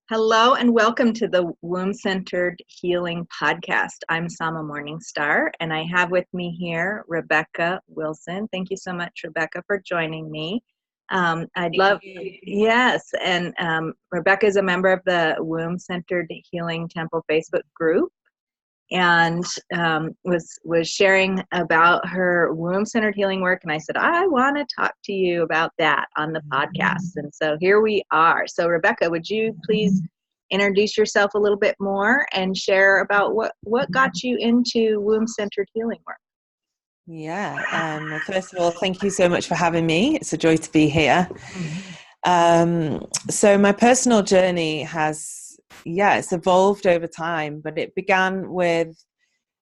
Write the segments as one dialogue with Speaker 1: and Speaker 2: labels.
Speaker 1: Hello and welcome to the Womb Centered Healing Podcast. I'm Sama Morningstar and I have with me here Rebecca Wilson. Thank you so much, Rebecca, for joining me. Yes, and Rebecca is a member of the Womb Centered Healing Temple Facebook group and was sharing about her womb-centered healing work, and I said, I want to talk to you about that on the podcast. And so here we are. So Rebecca, would you please introduce yourself a little bit more and share about what got you into womb-centered healing work?
Speaker 2: Well, first of all, thank you so much for having me. It's a joy to be here. So my personal journey it's evolved over time, but it began with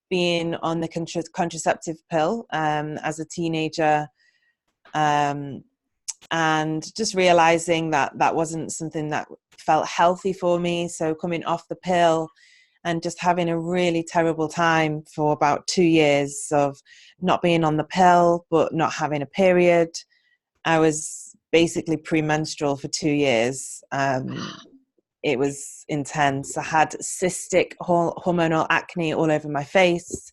Speaker 2: being on the contraceptive pill as a teenager, and just realizing that wasn't something that felt healthy for me. So coming off the pill and just having a really terrible time for about 2 years of not being on the pill, but not having a period. I was basically premenstrual for 2 years. It was intense. I had cystic hormonal acne all over my face.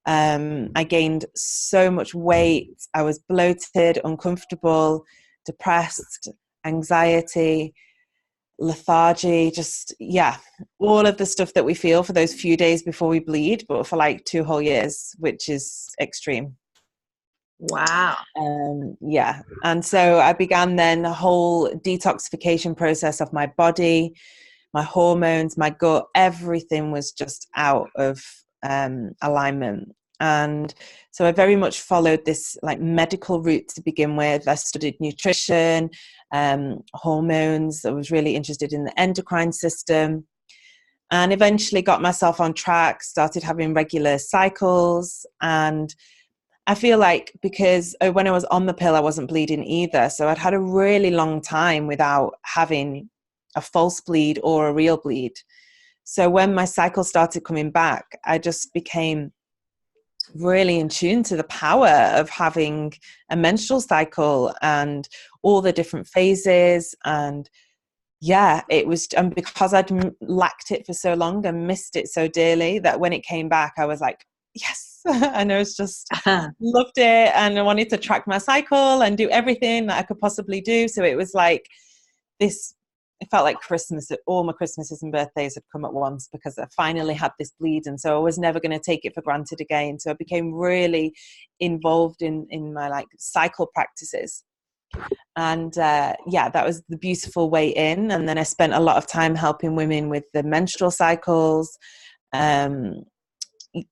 Speaker 2: I gained so much weight. I was bloated, uncomfortable, depressed, anxiety, lethargy, all of the stuff that we feel for those few days before we bleed, but for like 2 whole years, which is extreme.
Speaker 1: Wow.
Speaker 2: And so I began then a whole detoxification process of my body, my hormones, my gut. Everything was just out of alignment. And so I very much followed this like medical route to begin with. I studied nutrition, hormones. I was really interested in the endocrine system, and eventually got myself on track, started having regular cycles. And I feel like because when I was on the pill, I wasn't bleeding either. So I'd had a really long time without having a false bleed or a real bleed. So when my cycle started coming back, I just became really in tune to the power of having a menstrual cycle and all the different phases. And it was, and because I'd lacked it for so long and missed it so dearly, that when it came back, I was like, yes. And I was just loved it, and I wanted to track my cycle and do everything that I could possibly do. So it was like this, it felt like Christmas. All my Christmases and birthdays had come at once because I finally had this bleed, and so I was never going to take it for granted again. So I became really involved in my like cycle practices. And that was the beautiful way in. And then I spent a lot of time helping women with the menstrual cycles,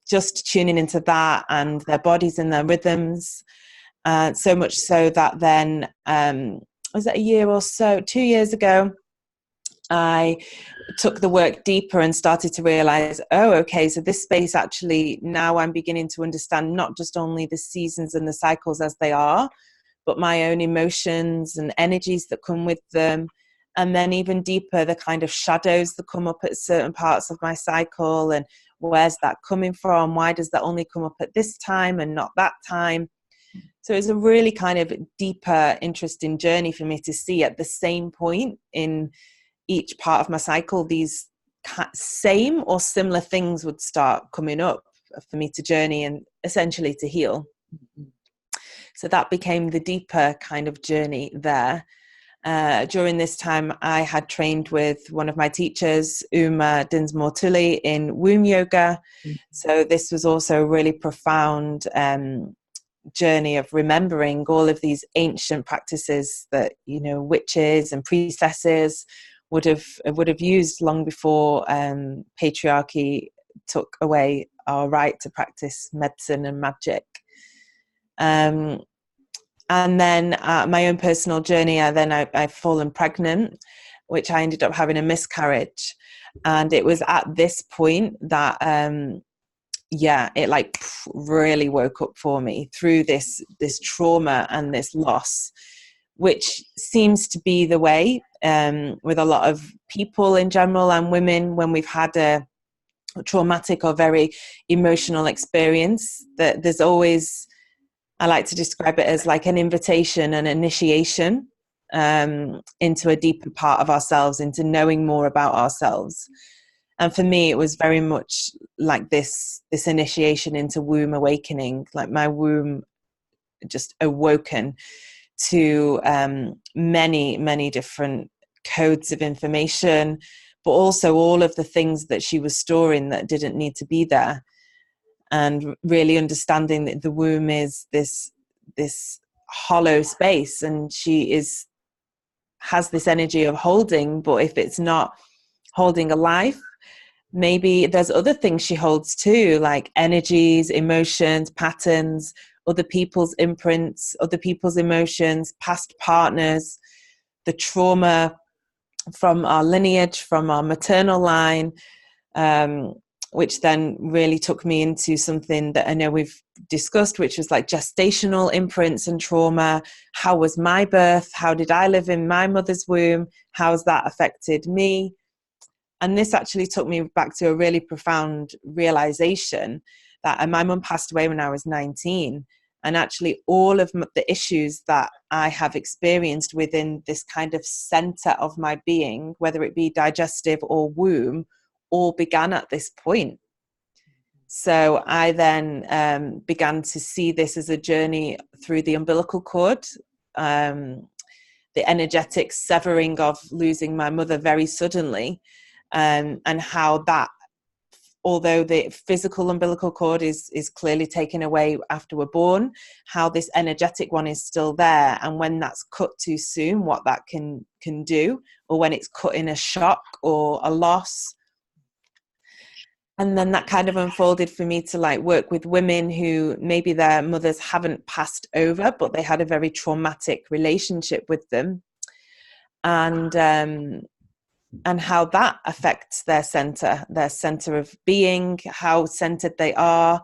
Speaker 2: just tuning into that and their bodies and their rhythms. So much so that then, was it a year or so, 2 years ago, I took the work deeper and started to realize, so this space actually, now I'm beginning to understand not just only the seasons and the cycles as they are, but my own emotions and energies that come with them. And then even deeper, the kind of shadows that come up at certain parts of my cycle, and where's that coming from? Why does that only come up at this time and not that time? So it's a really kind of deeper, interesting journey for me to see at the same point in each part of my cycle, these same or similar things would start coming up for me to journey and essentially to heal. So that became the deeper kind of journey there. During this time, I had trained with one of my teachers, Uma Dinsmore Tully, in womb yoga. So this was also a really profound journey of remembering all of these ancient practices that, witches and priestesses would have used long before patriarchy took away our right to practice medicine and magic. And then my own personal journey, I've fallen pregnant, which I ended up having a miscarriage. And it was at this point that, it like really woke up for me through this trauma and this loss, which seems to be the way with a lot of people in general and women when we've had a traumatic or very emotional experience, that there's always, I like to describe it as like an invitation, an initiation into a deeper part of ourselves, into knowing more about ourselves. And for me, it was very much like this initiation into womb awakening, like my womb just awoken to many, many different codes of information, but also all of the things that she was storing that didn't need to be there. And really understanding that the womb is this hollow space, and she has this energy of holding, but if it's not holding a life, maybe there's other things she holds too, like energies, emotions, patterns, other people's imprints, other people's emotions, past partners, the trauma from our lineage, from our maternal line, which then really took me into something that I know we've discussed, which was like gestational imprints and trauma. How was my birth? How did I live in my mother's womb? How has that affected me? And this actually took me back to a really profound realization that my mum passed away when I was 19. And actually all of the issues that I have experienced within this kind of center of my being, whether it be digestive or womb, all began at this point. So I then began to see this as a journey through the umbilical cord, the energetic severing of losing my mother very suddenly, and how that, although the physical umbilical cord is clearly taken away after we're born, how this energetic one is still there. And when that's cut too soon, what that can do, or when it's cut in a shock or a loss. And then that kind of unfolded for me to like work with women who maybe their mothers haven't passed over, but they had a very traumatic relationship with them. And how that affects their center of being, how centered they are.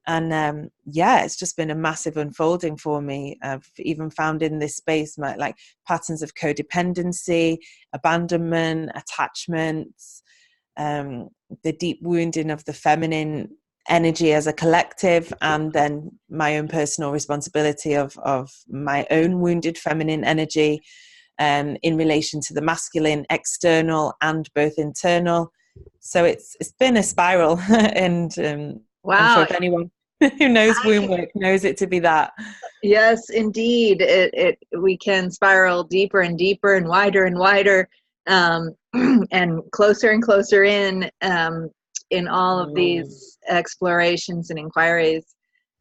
Speaker 2: And it's just been a massive unfolding for me. I've even found in this space like patterns of codependency, abandonment, attachments, the deep wounding of the feminine energy as a collective, and then my own personal responsibility of my own wounded feminine energy in relation to the masculine, external and both internal. So it's been a spiral. And
Speaker 1: wow.
Speaker 2: I'm sure if anyone who knows womb work knows it to be that.
Speaker 1: Yes, indeed. We can spiral deeper and deeper and wider, and closer in all of these explorations and inquiries.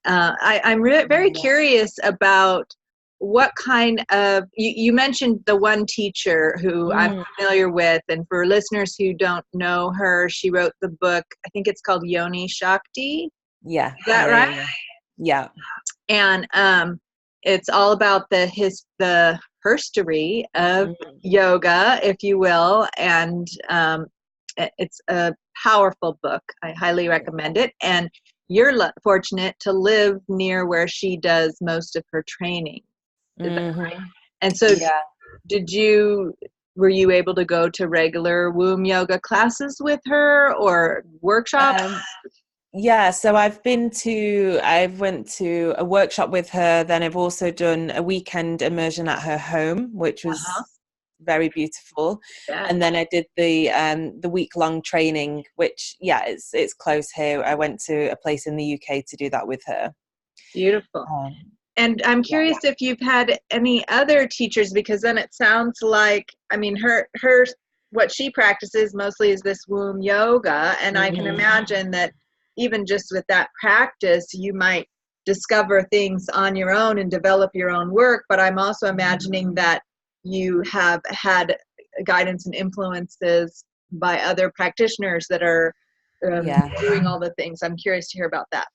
Speaker 1: I'm very curious about what kind of, you mentioned the one teacher who I'm familiar with, and for listeners who don't know her, she wrote the book, I think it's called Yoni Shakti.
Speaker 2: Yeah.
Speaker 1: Is that right?
Speaker 2: Yeah.
Speaker 1: And it's all about the history of yoga, if you will, and it's a powerful book. I highly recommend it. And you're fortunate to live near where she does most of her training. Is that right? And so were you able to go to regular womb yoga classes with her or workshops?
Speaker 2: So I went to a workshop with her. Then I've also done a weekend immersion at her home, which was very beautiful. Yeah. And then I did the week-long training, which it's close here. I went to a place in the UK to do that with her.
Speaker 1: Beautiful. And I'm curious if you've had any other teachers, because then it sounds like, I mean, her what she practices mostly is this womb yoga, and I can imagine that even just with that practice, you might discover things on your own and develop your own work. But I'm also imagining that you have had guidance and influences by other practitioners that are doing all the things. I'm curious to hear about that.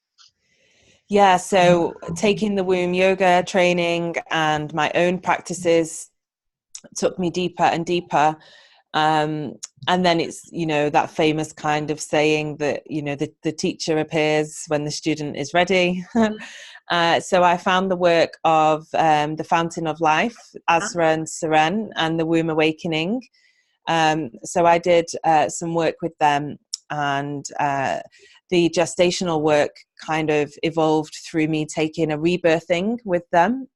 Speaker 2: Yeah, so taking the womb yoga training and my own practices took me deeper and deeper. And then it's, that famous kind of saying that, the teacher appears when the student is ready. So I found the work of the Fountain of Life, Asra and Seren, and the Womb Awakening. So I did some work with them, and the gestational work kind of evolved through me taking a rebirthing with them,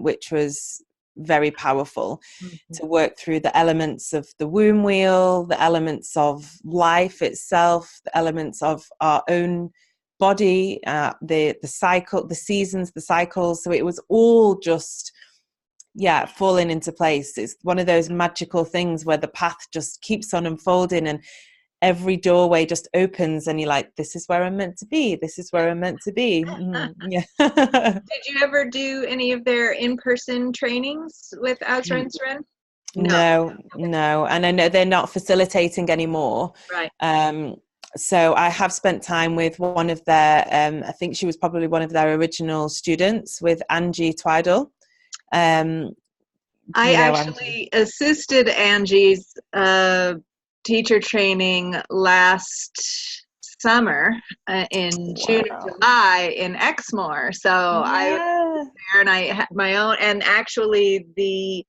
Speaker 2: which was very powerful
Speaker 1: Mhm.
Speaker 2: to work through the elements of the womb wheel, the elements of life itself, the elements of our own body, the cycle, the seasons, the cycles. So it was all just, yeah, falling into place. It's one of those magical things where the path just keeps on unfolding, and every doorway just opens and you're like, this is where I'm meant to be. This is where I'm meant to be. Yeah.
Speaker 1: Did you ever do any of their in-person trainings with Azra and Seren?
Speaker 2: No. And I know they're not facilitating anymore.
Speaker 1: Right.
Speaker 2: So I have spent time with one of their, I think she was probably one of their original students, with Angie Twidle.
Speaker 1: I actually assisted Angie's teacher training last summer in June or July in Exmoor. So I was there, and I had my own, and actually the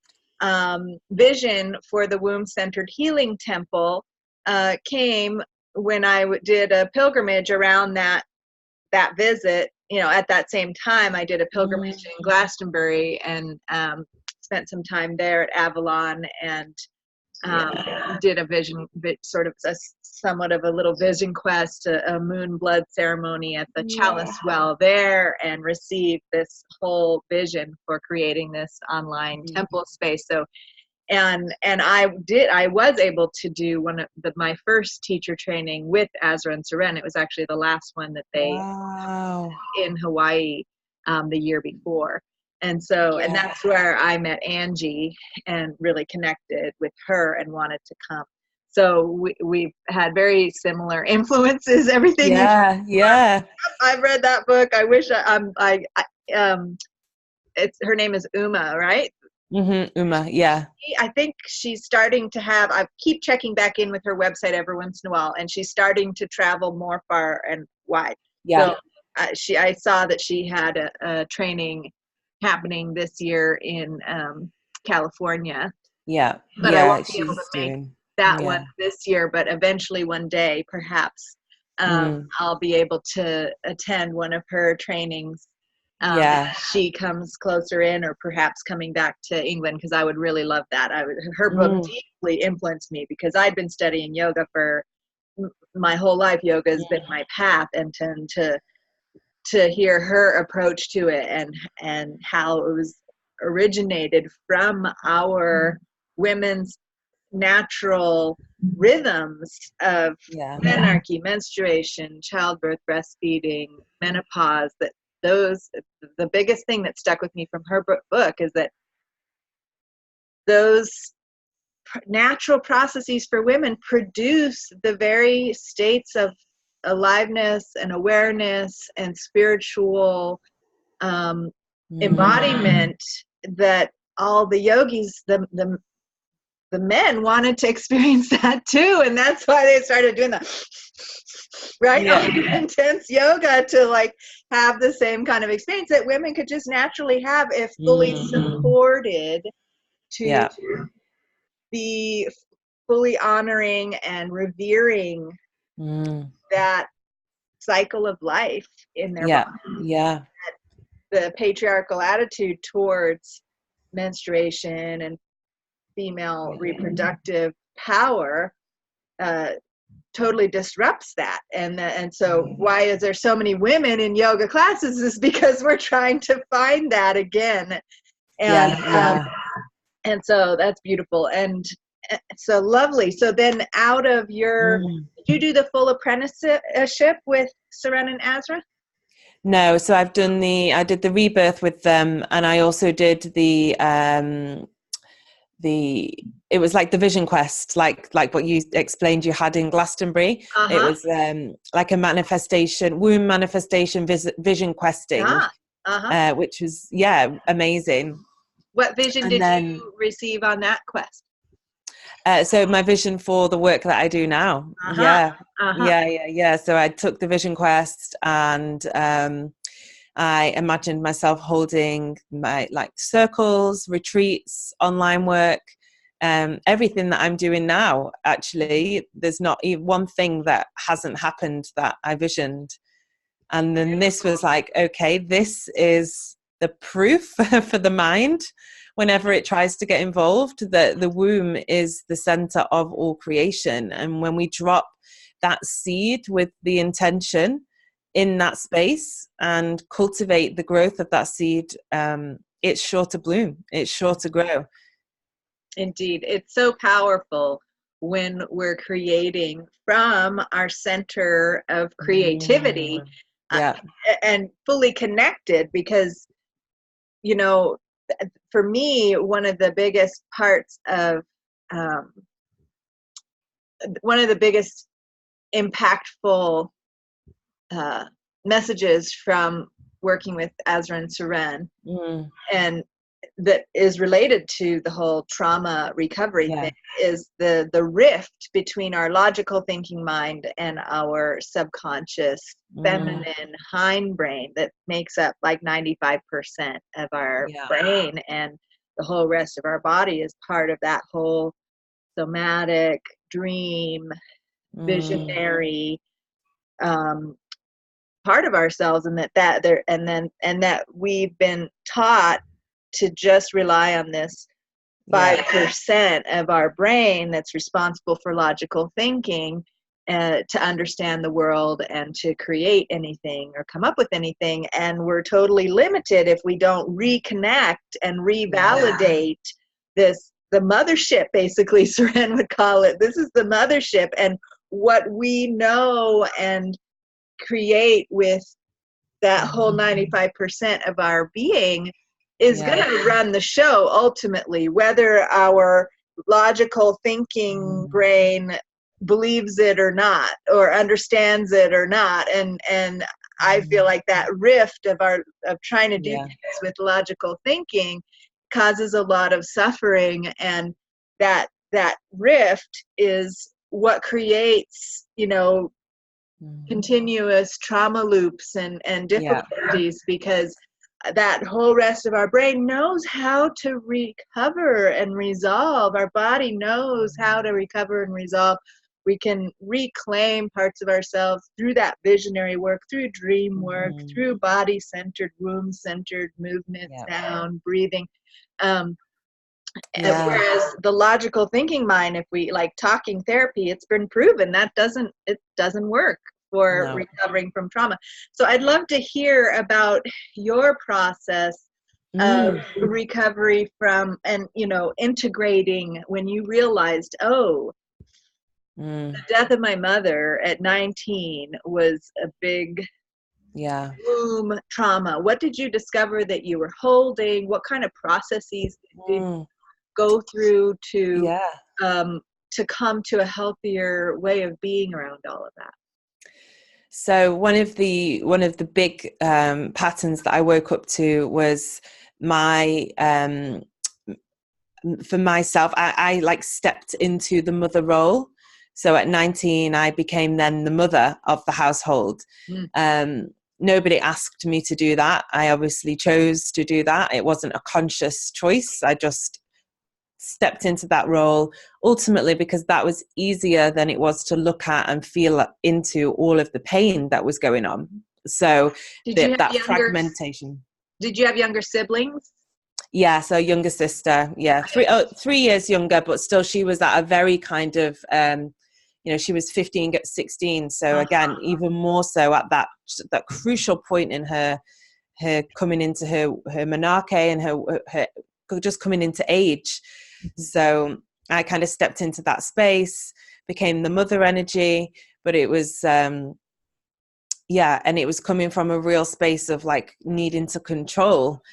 Speaker 1: vision for the womb-centered healing temple came when I did a pilgrimage around that visit. At that same time, I did a pilgrimage in Glastonbury, and spent some time there at Avalon, and did a vision, sort of somewhat of a little vision quest, a moon blood ceremony at the Chalice Well there, and received this whole vision for creating this online temple space. So, and I was able to do one of my first teacher training with Azra and Seren. It was actually the last one that they in Hawaii the year before. And so, and that's where I met Angie and really connected with her and wanted to come. So we've had very similar influences. Everything.
Speaker 2: Yeah.
Speaker 1: I've read that book. I wish it's, her name is Uma, right?
Speaker 2: Uma, yeah.
Speaker 1: I think she's starting to have, I keep checking back in with her website every once in a while, and she's starting to travel more far and wide.
Speaker 2: Yeah.
Speaker 1: So I saw that she had a training happening this year in California.
Speaker 2: Yeah.
Speaker 1: But I won't be able to make that
Speaker 2: Yeah.
Speaker 1: one this year, but eventually one day, perhaps, I'll be able to attend one of her trainings. She comes closer in, or perhaps coming back to England, because I would really love that. Her book deeply influenced me, because I'd been studying yoga for my whole life. Yoga has been my path, and to hear her approach to it, and how it was originated from our women's natural rhythms of menarche, menstruation, childbirth, breastfeeding, menopause, that the biggest thing that stuck with me from her book is that those natural processes for women produce the very states of aliveness and awareness and spiritual embodiment that all the yogis, the men, wanted to experience that too. And that's why they started doing that intense yoga, to like have the same kind of experience that women could just naturally have if fully supported, to be fully honoring and revering that cycle of life in their body. The patriarchal attitude towards menstruation and female reproductive power totally disrupts that. And so why is there so many women in yoga classes, is because we're trying to find that again. And and so that's beautiful, and so lovely. So then, out of your did you do the full apprenticeship with Seren and Azra?
Speaker 2: No, so I did the rebirth with them, and I also did it was like the vision quest, like what you explained you had in Glastonbury. It was like a manifestation, womb manifestation vision questing, which was amazing.
Speaker 1: What vision did you receive on that quest?
Speaker 2: So my vision for the work that I do now. So I took the vision quest, and I imagined myself holding my circles, retreats, online work, everything that I'm doing now. Actually, there's not even one thing that hasn't happened that I visioned. And then this was like, okay, this is the proof for the mind. whenever it tries to get involved, that the womb is the center of all creation. And when we drop that seed with the intention in that space and cultivate the growth of that seed, it's sure to bloom, it's sure to grow.
Speaker 1: Indeed. It's so powerful when we're creating from our center of creativity,
Speaker 2: Yeah.
Speaker 1: and fully connected, because, you know, for me, one of the biggest parts of, one of the biggest impactful messages from working with Azra and Seren, and that is related to the whole trauma recovery thing, is the rift between our logical thinking mind and our subconscious feminine hindbrain that makes up like 95% of our brain, and the whole rest of our body is part of that whole somatic, dream, visionary part of ourselves, and that we've been taught to just rely on this 5% of our brain that's responsible for logical thinking, to understand the world and to create anything or come up with anything. And we're totally limited if we don't reconnect and revalidate this, the mothership, basically, Seren would call it. This is the mothership, and what we know and create with that whole 95% of our being is going to run the show ultimately, whether our logical thinking brain believes it or not, or understands it or not. And I feel like that rift of trying to do things with logical thinking causes a lot of suffering, and that rift is what creates, continuous trauma loops and difficulties, because that whole rest of our brain knows how to recover and resolve. Our body knows how to recover and resolve. We can reclaim parts of ourselves through that visionary work, through dream work, through body-centered, womb-centered movement, sound, breathing. Whereas the logical thinking mind, if we like talking therapy, it's been proven that it doesn't work for recovering from trauma. So I'd love to hear about your process of recovery from, and integrating when you realized, the death of my mother at 19 was a big womb trauma. What did you discover that you were holding? What kind of processes did you go through to come to a healthier way of being around all of that?
Speaker 2: So one of the big patterns that I woke up to was for myself, I like stepped into the mother role. So at 19, I became then the mother of the household. Nobody asked me to do that. I obviously chose to do that. It wasn't a conscious choice. I just stepped into that role, ultimately because that was easier than it was to look at and feel into all of the pain that was going on. So that fragmentation.
Speaker 1: Did you have younger siblings?
Speaker 2: Yeah, so younger sister, 3 years younger, but still she was at a very kind of, she was 15, 16. So again, even more so at that crucial point in her coming into her menarche and her just coming into age. So I kind of stepped into that space, became the mother energy, but it was, and it was coming from a real space of like needing to control,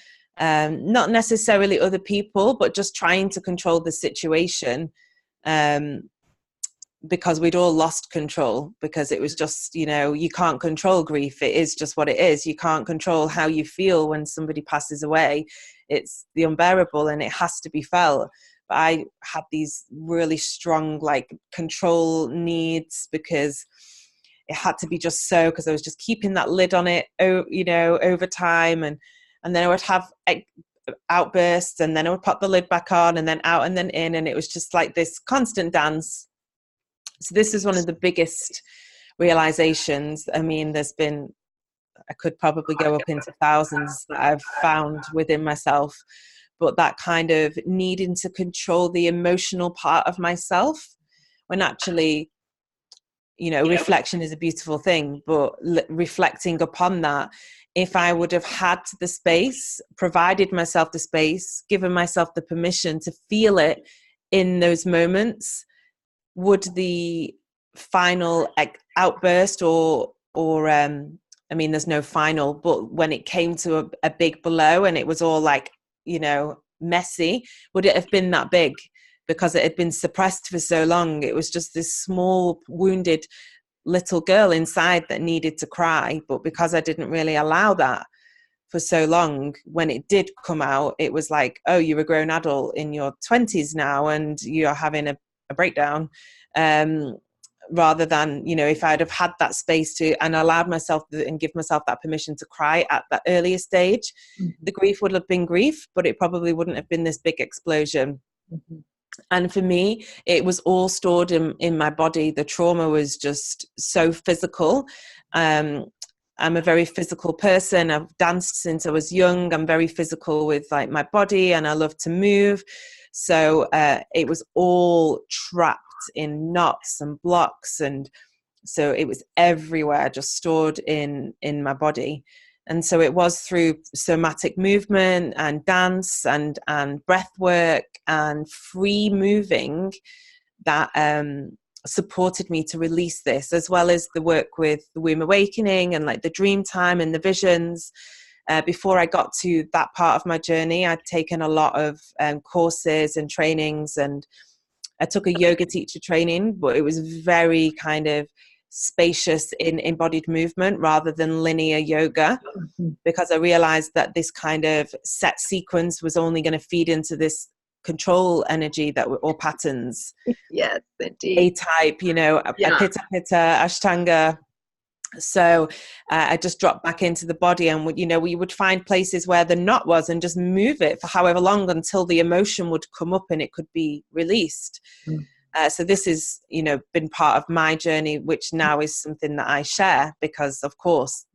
Speaker 2: not necessarily other people, but just trying to control the situation, because we'd all lost control, because it was just, you can't control grief. It is just what it is. You can't control how you feel when somebody passes away. It's the unbearable and it has to be felt. But I had these really strong like control needs, because it had to be just so, because I was just keeping that lid on it, over time. And then I would have outbursts, and then I would pop the lid back on, and then out and then in. And it was just like this constant dance. So this is one of the biggest realizations. I mean, I could probably go up into thousands that I've found within myself. but that kind of needing to control the emotional part of myself, when actually, reflection is a beautiful thing, but reflecting upon that, if I would have had the space, provided myself the space, given myself the permission to feel it in those moments, would the final outburst or there's no final, but when it came to a big blow and it was all like, messy, would it have been that big? Because it had been suppressed for so long. It was just this small, wounded little girl inside that needed to cry. But because I didn't really allow that for so long, when it did come out, it was like, oh, you're a grown adult in your 20s now and you're having a breakdown. Rather than, if I'd have had that space to and allowed myself and give myself that permission to cry at that earlier stage, the grief would have been grief, but it probably wouldn't have been this big explosion. And for me, it was all stored in my body. The trauma was just so physical. I'm a very physical person. I've danced since I was young. I'm very physical with like my body, and I love to move. So it was all trapped in knots and blocks, and so it was everywhere, just stored in my body. And so it was through somatic movement and dance and breath work and free moving that supported me to release this, as well as the work with the womb awakening and like the dream time and the visions. Before I got to that part of my journey, I'd taken a lot of courses and trainings, and I took a yoga teacher training, but it was very kind of spacious in embodied movement rather than linear yoga, because I realized that this kind of set sequence was only going to feed into this control energy that were all patterns.
Speaker 1: Yes, indeed.
Speaker 2: A-type, Pitta Pitta, Ashtanga. So I just dropped back into the body, and we would find places where the knot was and just move it for however long until the emotion would come up and it could be released. So this is, been part of my journey, which now is something that I share, because of course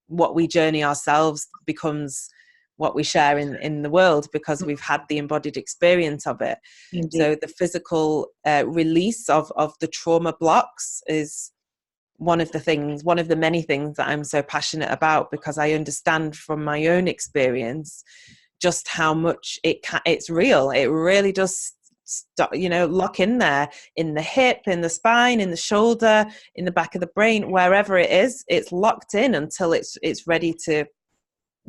Speaker 2: what we journey ourselves becomes what we share in the world, because we've had the embodied experience of it. Indeed. So the physical release of the trauma blocks is one of the many things that I'm so passionate about, because I understand from my own experience just how much it's real. It really does lock in there, in the hip, in the spine, in the shoulder, in the back of the brain, wherever it is, it's locked in until it's ready to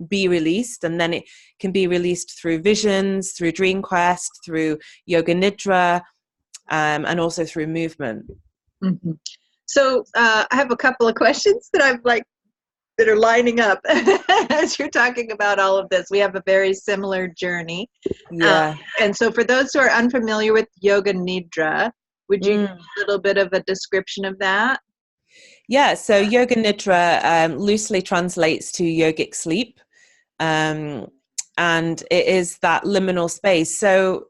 Speaker 2: be released. And then it can be released through visions, through dream quest, through yoga nidra, and also through movement.
Speaker 1: So I have a couple of questions that that are lining up as you're talking about all of this. We have a very similar journey. And so for those who are unfamiliar with yoga nidra, would you give a little bit of a description of that?
Speaker 2: Yeah, so yoga nidra loosely translates to yogic sleep. And it is that liminal space. So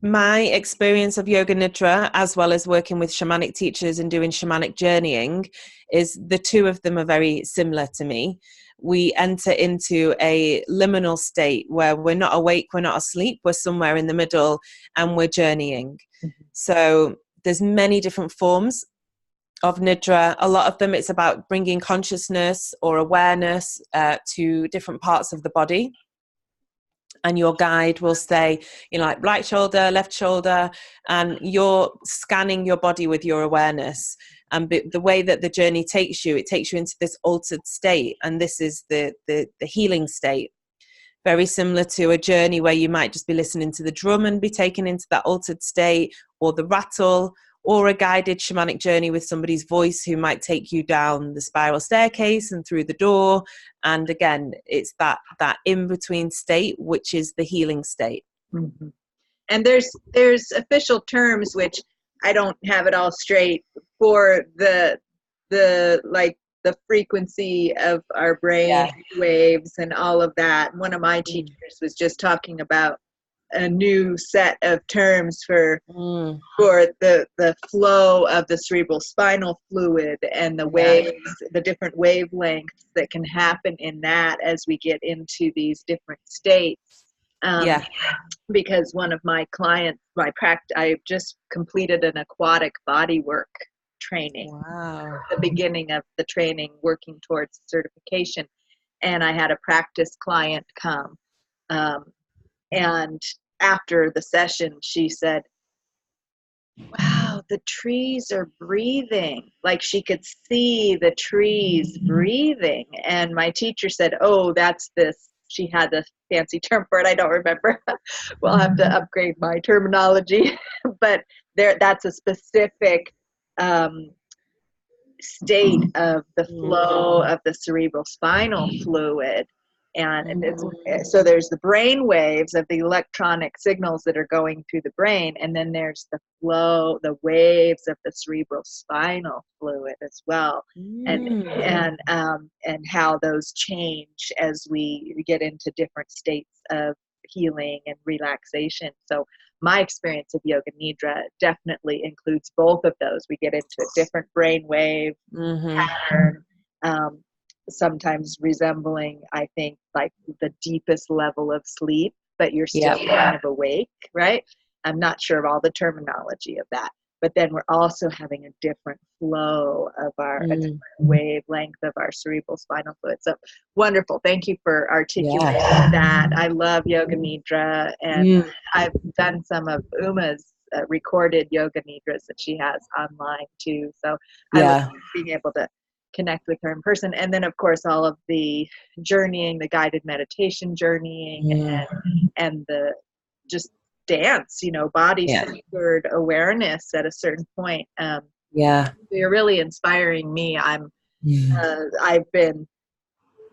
Speaker 2: my experience of yoga nidra, as well as working with shamanic teachers and doing shamanic journeying, is the two of them are very similar to me. We enter into a liminal state where we're not awake, we're not asleep, we're somewhere in the middle, and we're journeying. So there's many different forms of nidra. A lot of them, it's about bringing consciousness or awareness to different parts of the body. And your guide will say, like right shoulder, left shoulder, and you're scanning your body with your awareness. And the way that the journey takes you, it takes you into this altered state. And this is the healing state. Very similar to a journey where you might just be listening to the drum and be taken into that altered state, or the rattle, or a guided shamanic journey with somebody's voice who might take you down the spiral staircase and through the door. And again, it's that in-between state, which is the healing state.
Speaker 1: And there's official terms, which I don't have it all straight, for the frequency of our brain waves and all of that. One of my teachers was just talking about a new set of terms for the flow of the cerebral spinal fluid and the waves, the different wavelengths that can happen in that as we get into these different states.
Speaker 2: Yeah.
Speaker 1: Because one of my clients, I just completed an aquatic body work training.
Speaker 2: Wow.
Speaker 1: The beginning of the training, working towards certification, and I had a practice client come, and after the session, she said, "Wow, the trees are breathing." Like she could see the trees breathing. And my teacher said, "Oh, that's this." She had a fancy term for it. I don't remember. We'll have to upgrade my terminology. But that's a specific state of the flow of the cerebral spinal fluid. And so there's the brain waves of the electronic signals that are going through the brain, and then there's the flow, the waves of the cerebral spinal fluid as well, and how those change as we get into different states of healing and relaxation. So my experience of yoga nidra definitely includes both of those. We get into a different brain wave pattern, sometimes resembling, I think, like the deepest level of sleep, but you're still kind of awake, right? I'm not sure of all the terminology of that. But then we're also having a different flow of a different wavelength of our cerebral spinal fluid. So wonderful. Thank you for articulating that. I love yoga nidra, and I've done some of Uma's recorded yoga nidras that she has online too. So I love being able to connect with her in person. And then of course all of the journeying, the guided meditation journeying, and the just dance, body centered awareness at a certain point. You're really inspiring me. I've been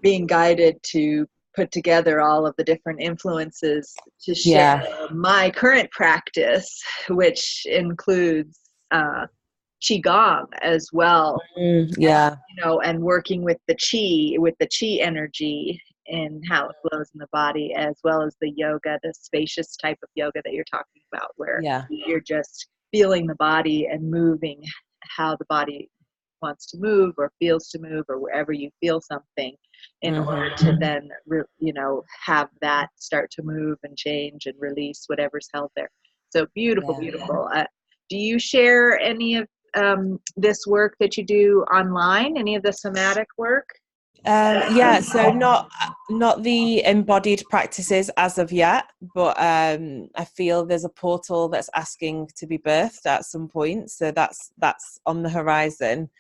Speaker 1: being guided to put together all of the different influences to share my current practice, which includes qigong as well. And working with the chi energy and how it flows in the body, as well as the yoga, the spacious type of yoga that you're talking about, where you're just feeling the body and moving how the body wants to move or feels to move, or wherever you feel something, in order to then have that start to move and change and release whatever's held there. So beautiful. Do you share any of this work that you do online, any of the somatic work?
Speaker 2: So not the embodied practices as of yet, but I feel there's a portal that's asking to be birthed at some point, so that's on the horizon.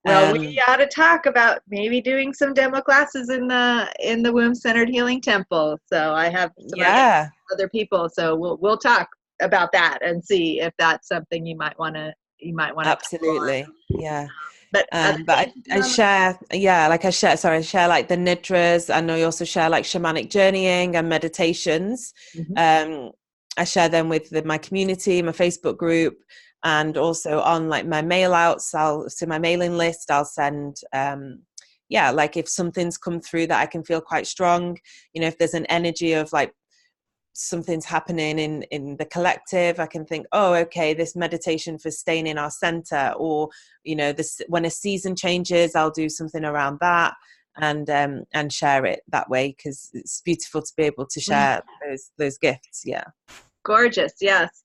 Speaker 1: Well, we ought to talk about maybe doing some demo classes in the Womb Centered Healing Temple. So I have some other people, so we'll talk about that and see if that's something you might want to
Speaker 2: absolutely. But I share like I share like the nidras, and I also share like shamanic journeying and meditations. I share them with my community, my Facebook group, and also on like my mail outs. My mailing list, I'll send like if something's come through that I can feel quite strong, if there's an energy of like something's happening in the collective, I can think, oh, okay, this meditation for staying in our center, or this, when a season changes, I'll do something around that, and share it that way, because it's beautiful to be able to share those gifts.
Speaker 1: Gorgeous. Yes.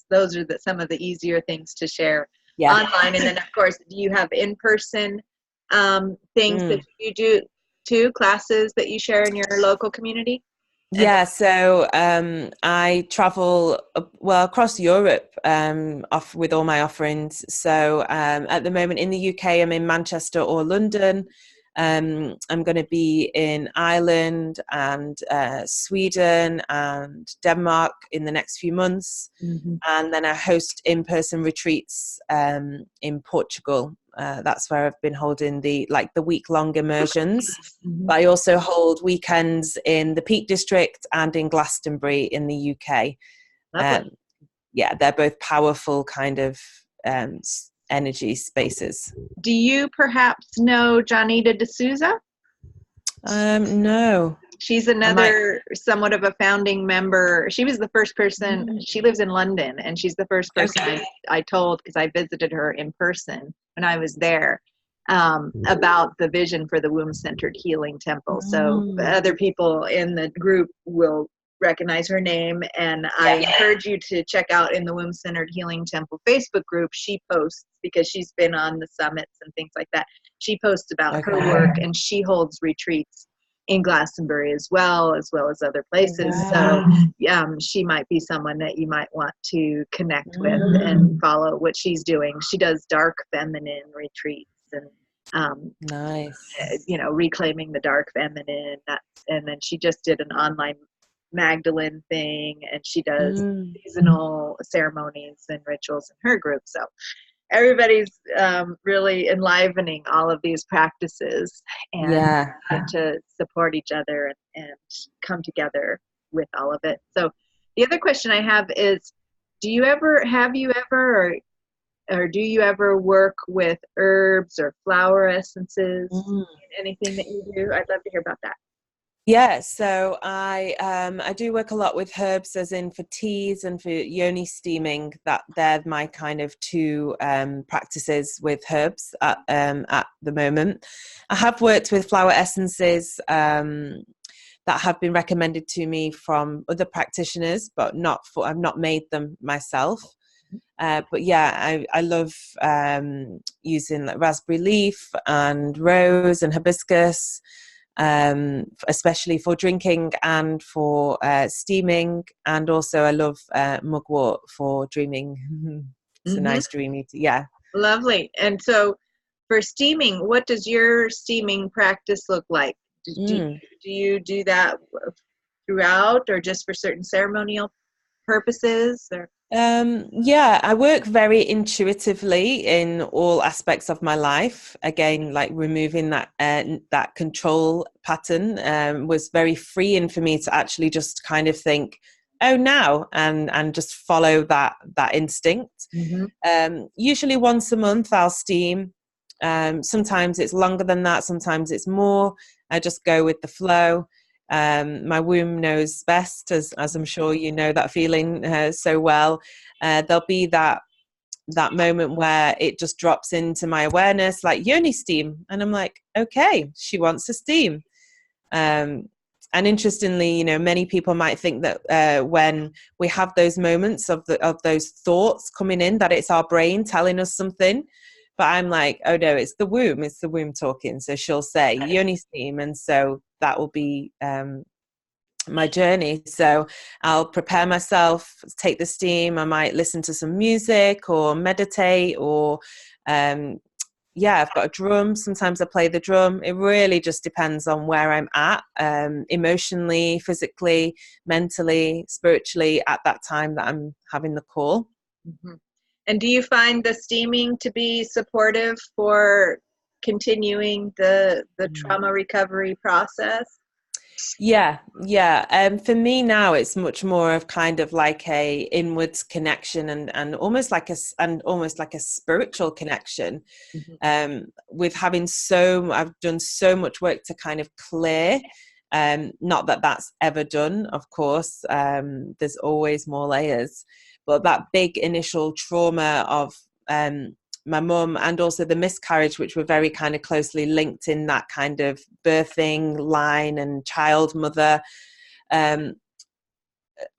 Speaker 1: Those are some of the easier things to share online. And then of course, do you have in-person things that you do too, classes that you share in your local community?
Speaker 2: So I travel across Europe with all my offerings. So at the moment in the UK, I'm in Manchester or London. I'm going to be in Ireland and Sweden and Denmark in the next few months. And then I host in-person retreats in Portugal. That's where I've been holding the week-long immersions. But I also hold weekends in the Peak District and in Glastonbury in the UK. They're both powerful kind of energy spaces.
Speaker 1: Do you perhaps know Janita D'Souza?
Speaker 2: No.
Speaker 1: She's another somewhat of a founding member. She was the first person. She lives in London, and she's the first person I told, because I visited her in person when I was there, about the vision for the Womb Centered Healing Temple. So other people in the group will recognize her name. And
Speaker 2: Yeah.
Speaker 1: I encourage you to check out in the Womb Centered Healing Temple Facebook group. She posts, because she's been on the summits and things like that. She posts about her work, and she holds retreats in Glastonbury as well as other places.
Speaker 2: Wow.
Speaker 1: So she might be someone that you might want to connect with and follow what she's doing. She does dark feminine retreats, and
Speaker 2: nice.
Speaker 1: Reclaiming the dark feminine. And then she just did an online Magdalene thing, and she does seasonal ceremonies and rituals in her group. So everybody's really enlivening all of these practices, and to support each other and come together with all of it. So the other question I have is, have you ever or do you ever work with herbs or flower essences? Anything that you do? I'd love to hear about that.
Speaker 2: Yeah, so I do work a lot with herbs, as in for teas and for yoni steaming. That they're my kind of two practices with herbs at the moment. I have worked with flower essences that have been recommended to me from other practitioners, but I've not made them myself. But yeah, I love using like raspberry leaf and rose and hibiscus. Especially for drinking and for steaming, and also I love mugwort for dreaming. It's a nice dreamy
Speaker 1: Lovely. And so for steaming, what does your steaming practice look like? Do you do that throughout, or just for certain ceremonial purposes? Or
Speaker 2: I work very intuitively in all aspects of my life. Again, like removing that control pattern was very freeing for me to actually just kind of think, oh, now, and just follow that instinct. Usually once a month I'll steam. Sometimes it's longer than that, sometimes it's more. I just go with the flow. My womb knows best, as I'm sure you know that feeling so well. There'll be that moment where it just drops into my awareness, like yoni steam, and I'm like, okay, she wants to steam. And interestingly, many people might think that when we have those moments of those thoughts coming in, that it's our brain telling us something. But I'm like, oh no, it's the womb talking. So she'll say yoni steam, and so that will be my journey. So I'll prepare myself, take the steam. I might listen to some music or meditate, or I've got a drum. Sometimes I play the drum. It really just depends on where I'm at, emotionally, physically, mentally, spiritually, at that time that I'm having the call.
Speaker 1: And do you find the steaming to be supportive for continuing the trauma recovery process?
Speaker 2: Yeah. For me now, it's much more of kind of like a inwards connection and almost like a spiritual connection. With having I've done so much work to kind of clear. Not that that's ever done, of course. There's always more layers, but that big initial trauma of my mum, and also the miscarriage, which were very kind of closely linked in that kind of birthing line and child mother. And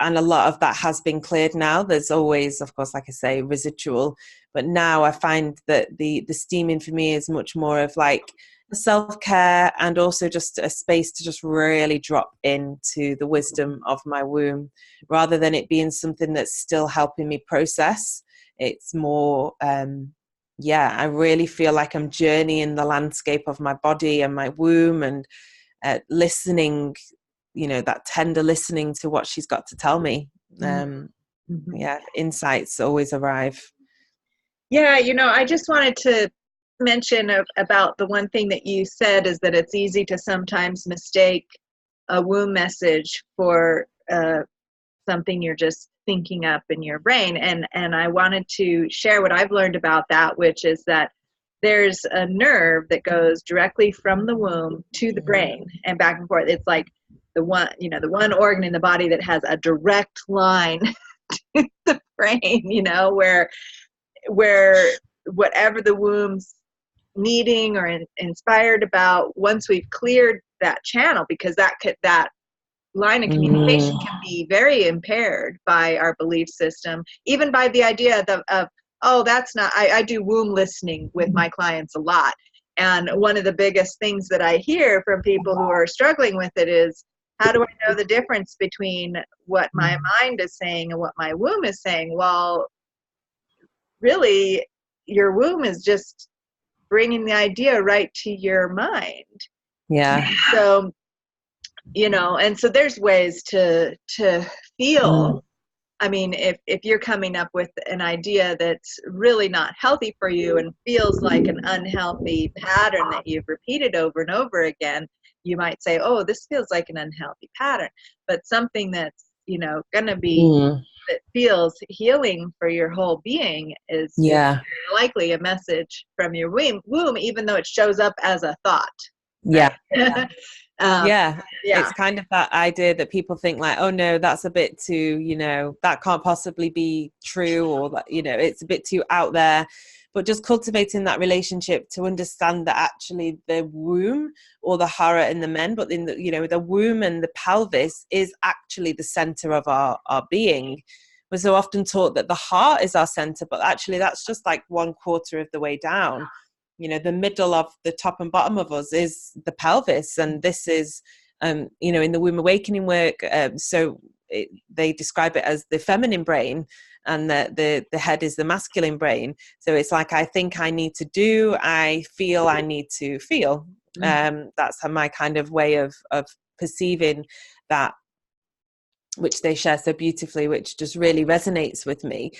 Speaker 2: a lot of that has been cleared now. There's always, of course, like I say, residual. But now I find that the steaming for me is much more of like self-care, and also just a space to just really drop into the wisdom of my womb, rather than it being something that's still helping me process. It's more... I really feel like I'm journeying the landscape of my body and my womb, and listening, that tender listening to what she's got to tell me. Insights always arrive.
Speaker 1: I just wanted to mention about the one thing that you said, is that it's easy to sometimes mistake a womb message for something you're just thinking up in your brain. And I wanted to share what I've learned about that, which is that there's a nerve that goes directly from the womb to the brain and back and forth. It's like the one organ in the body that has a direct line to the brain, where whatever the womb's needing or inspired about, once we've cleared that channel, because that line of communication can be very impaired by our belief system, even by the idea of oh, that's not, I do womb listening with my clients a lot. And one of the biggest things that I hear from people who are struggling with it is, how do I know the difference between what my mind is saying and what my womb is saying? Well, really, your womb is just bringing the idea right to your mind.
Speaker 2: Yeah.
Speaker 1: So, you know, and so there's ways to feel. I mean, if you're coming up with an idea that's really not healthy for you and feels like an unhealthy pattern that you've repeated over and over again, you might say, oh, this feels like an unhealthy pattern. But something that's, you know, going to be, that feels healing for your whole being is likely a message from your womb, even though it shows up as a thought.
Speaker 2: Yeah.
Speaker 1: Right?
Speaker 2: It's kind of that idea that people think like, oh no, that's a bit too, you know, that can't possibly be true, or that, you know, it's a bit too out there. But just cultivating that relationship to understand that actually the womb, or the hara in the men, but in the, you know, the womb and the pelvis is actually the center of our being. We're so often taught that the heart is our center, but actually that's just like 1/4 of the way down. You know, the middle of the top and bottom of us is the pelvis, and this is you know, in the womb awakening work, they describe it as the feminine brain, and the head is the masculine brain. So it's like, I think I need to do, I feel I need to feel. That's my kind of way of perceiving that, which they share so beautifully, which just really resonates with me.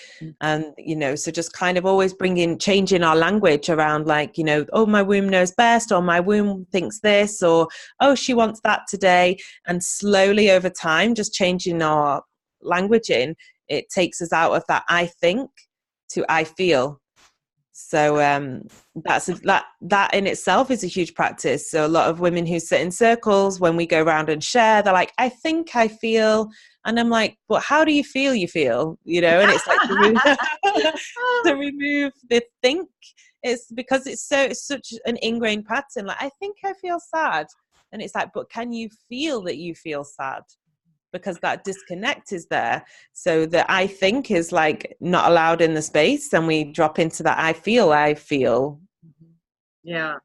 Speaker 2: And, you know, so just kind of always changing our language around, like, you know, oh, my womb knows best, or my womb thinks this, or, oh, she wants that today. And slowly over time, just changing our languaging, it takes us out of that I think to I feel. So that in itself is a huge practice. So a lot of women who sit in circles, when we go around and share, they're like, I think I feel, and I'm like, but how do you feel? You know, and it's like to remove the think. It's because it's such an ingrained pattern. Like, I think I feel sad, and it's like, but can you feel that you feel sad? Because that disconnect is there. So the I think is like not allowed in the space, and we drop into that I feel.
Speaker 1: Yeah.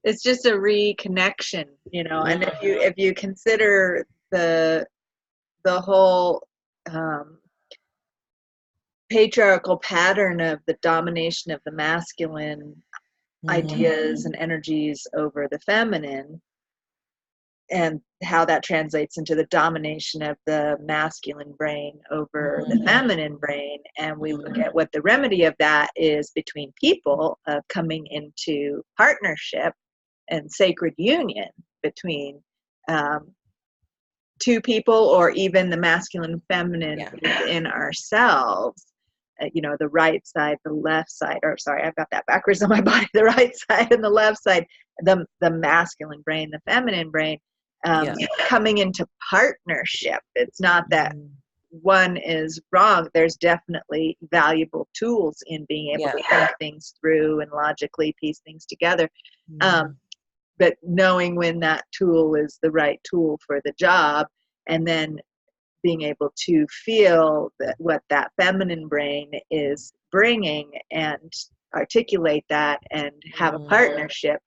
Speaker 1: It's just a reconnection, you know. And if you consider the whole patriarchal pattern of the domination of the masculine ideas and energies over the feminine, and how that translates into the domination of the masculine brain over the feminine brain. And we look at what the remedy of that is between people, of coming into partnership and sacred union between two people, or even the masculine and feminine within ourselves. You know, the right side, the left side, or sorry, I've got that backwards on my body, the right side and the left side, the masculine brain, the feminine brain, coming into partnership. It's not that one is wrong. There's definitely valuable tools in being able to think things through and logically piece things together. But knowing when that tool is the right tool for the job, and then being able to feel that what that feminine brain is bringing, and articulate that, and have a partnership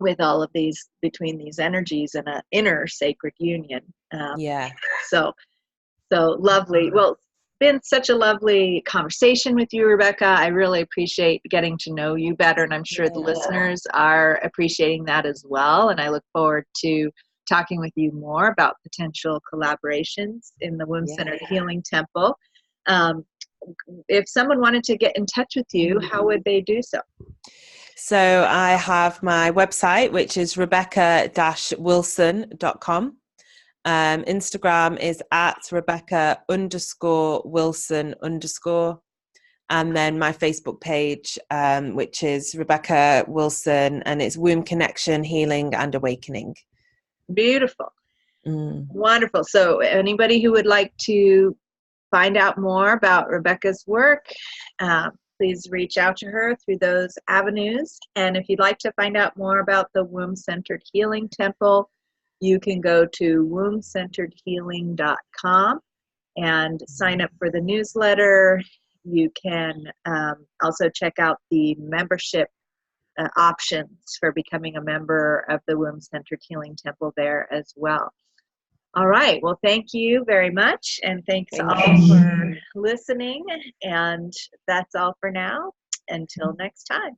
Speaker 1: with all of these, between these energies, and an inner sacred union. So lovely. Well, it's been such a lovely conversation with you, Rebecca. I really appreciate getting to know you better, and I'm sure the listeners are appreciating that as well. And I look forward to talking with you more about potential collaborations in the Womb Centered Healing Temple. If someone wanted to get in touch with you, how would they do so?
Speaker 2: So I have my website, which is rebecca-wilson.com. Instagram is at Rebecca_Wilson_. And then my Facebook page, which is Rebecca Wilson, and it's Womb Connection, Healing and Awakening.
Speaker 1: Beautiful. Wonderful. So anybody who would like to find out more about Rebecca's work, please reach out to her through those avenues. And if you'd like to find out more about the Womb Centered Healing Temple, you can go to wombcenteredhealing.com and sign up for the newsletter. You can also check out the membership options for becoming a member of the Womb Centered Healing Temple there as well. All right. Well, thank you very much. And thanks all for listening. And that's all for now. Until next time.